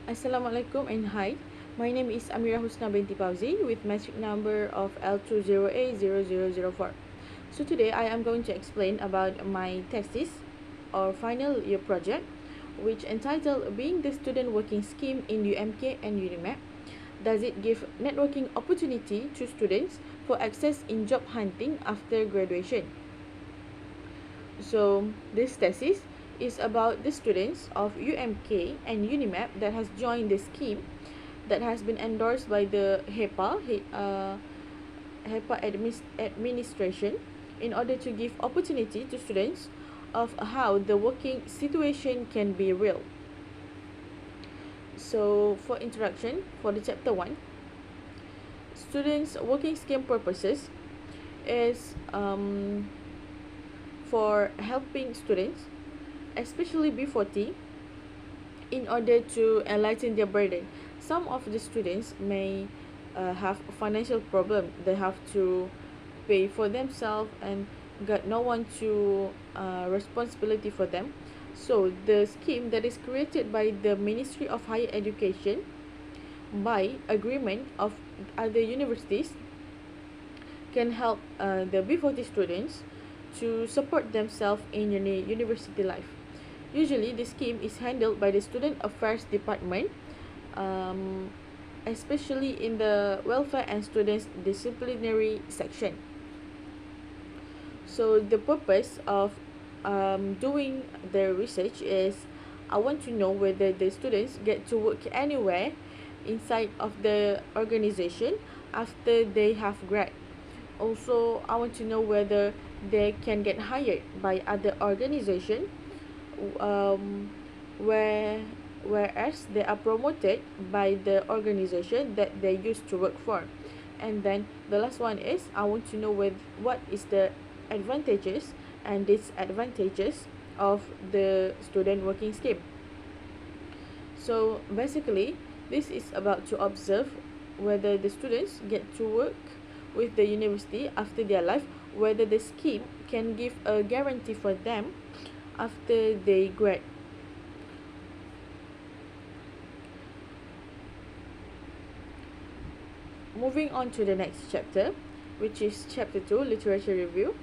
Assalamualaikum and hi. My name is Amira Husna binti Pauzi with metric number of L20A0004. So today I am going to explain about my thesis or final year project, which entitled Being the Student Working Scheme in UMK and UNIMAP. Does it give networking opportunity to students for access in job hunting after graduation? So this thesis is about the students of UMK and UNIMAP that has joined the scheme that has been endorsed by the HEPA administration in order to give opportunity to students of how the working situation can be real. So for introduction for the chapter 1, students working scheme purposes is for helping students, especially B40, in order to lighten their burden. Some of the students may have financial problem. They have to pay for themselves and got no one to responsibility for them. So the scheme that is created by the Ministry of Higher Education by agreement of other universities can help the B40 students to support themselves in university life. Usually, the scheme is handled by the Student Affairs Department, um, especially in the Welfare and Students Disciplinary section. So, the purpose of doing the research is I want to know whether the students get to work anywhere inside of the organization after they have grad. Also, I want to know whether they can get hired by other organization, um, where whereas they are promoted by the organization that they used to work for. And then the last one is I want to know what is the advantages and disadvantages of the student working scheme. So basically, this is about to observe whether the students get to work with the university after their life, whether the scheme can give a guarantee for them after they grad. Moving on to the next chapter, which is chapter 2, literature review.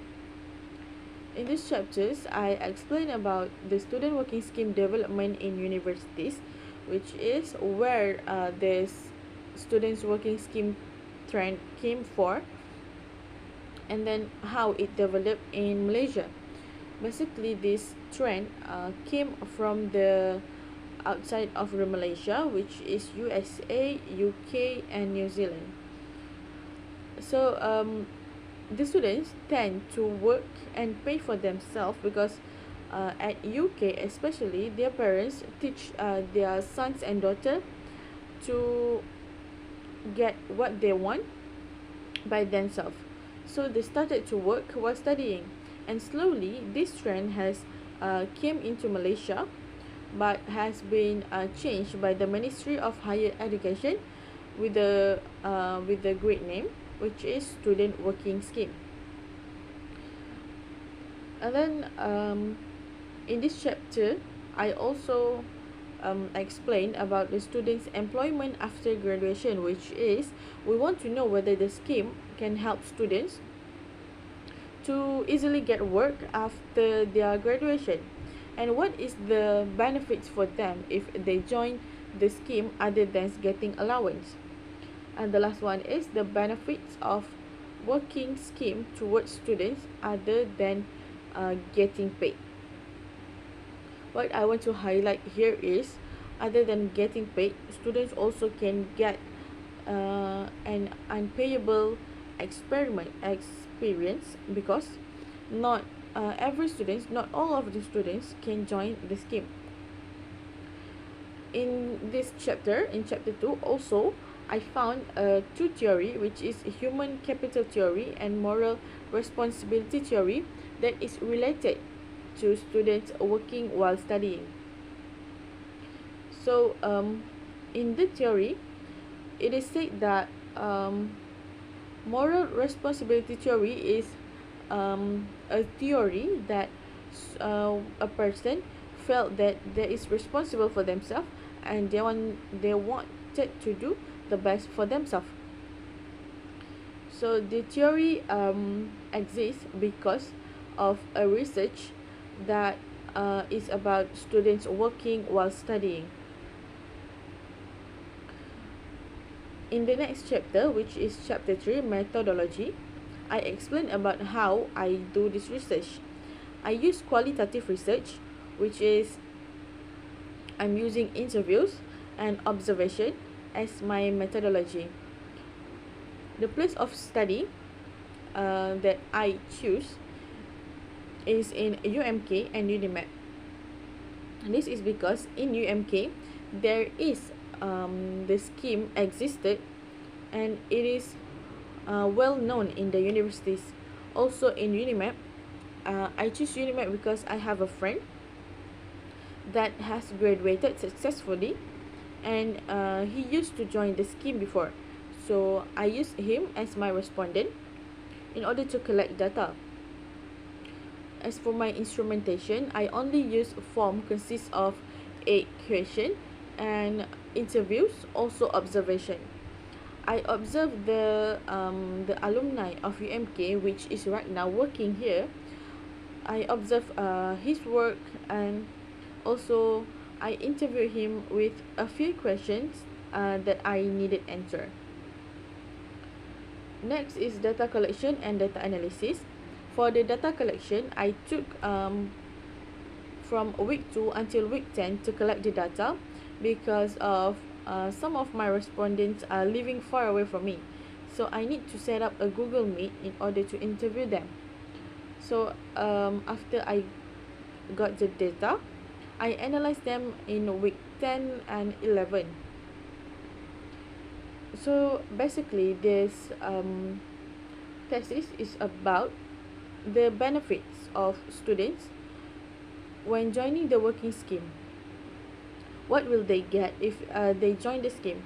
In these chapters, I explain about the student working scheme development in universities, which is where this students working scheme trend came for, and then how it developed in Malaysia. Basically, this trend came from the outside of Malaysia, which is USA, UK, and New Zealand. So the students tend to work and pay for themselves because at UK especially, their parents teach their sons and daughter to get what they want by themselves. So they started to work while studying, and slowly this trend has came into Malaysia, but has been changed by the Ministry of Higher Education with the great name, which is Student Working Scheme. And then in this chapter, I also explain about the students' employment after graduation, which is we want to know whether the scheme can help students to easily get work after their graduation, and what is the benefits for them if they join the scheme other than getting allowance. And the last one is the benefits of working scheme towards students other than getting paid. What I want to highlight here is other than getting paid, students also can get an unpayable experience, because not every students, not all of the students can join the scheme. In this chapter, in chapter 2, also I found two theory, which is human capital theory and moral responsibility theory, that is related to students working while studying. So in the theory, it is said that moral responsibility theory is a theory that a person felt that they is responsible for themselves and they wanted to do the best for themselves. So the theory exists because of a research that is about students working while studying. In the next chapter, which is chapter 3, methodology, I explain about how I do this research. I use qualitative research, which is I'm using interviews and observation as my methodology. The place of study that I choose is in UMK and UNIMAP. This is because in UMK there is the scheme existed, and it is well known in the universities. Also in UNIMAP, I choose UNIMAP because I have a friend that has graduated successfully, and he used to join the scheme before. So I use him as my respondent in order to collect data. As for my instrumentation, I only use a form consists of 8 question and interviews, also observation. I observe the alumni of UMK, which is right now working here. I observe his work, and also I interview him with a few questions that I needed answer. Next is data collection and data analysis. For the data collection, I took from week 2 until week 10 to collect the data because of some of my respondents are living far away from me. So I need to set up a Google Meet in order to interview them. So after I got the data, I analyzed them in week 10 and 11. So basically this thesis is about the benefits of students when joining the working scheme. What will they get if they join the scheme,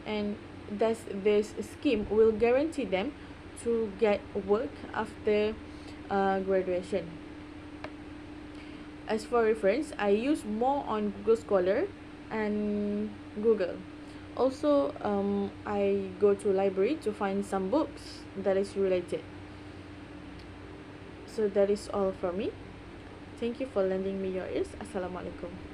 and thus this scheme will guarantee them to get work after graduation. As for reference, I use more on Google Scholar and Google. Also, I go to library to find some books that is related. So that is all from me. Thank you for lending me your ears. Assalamualaikum.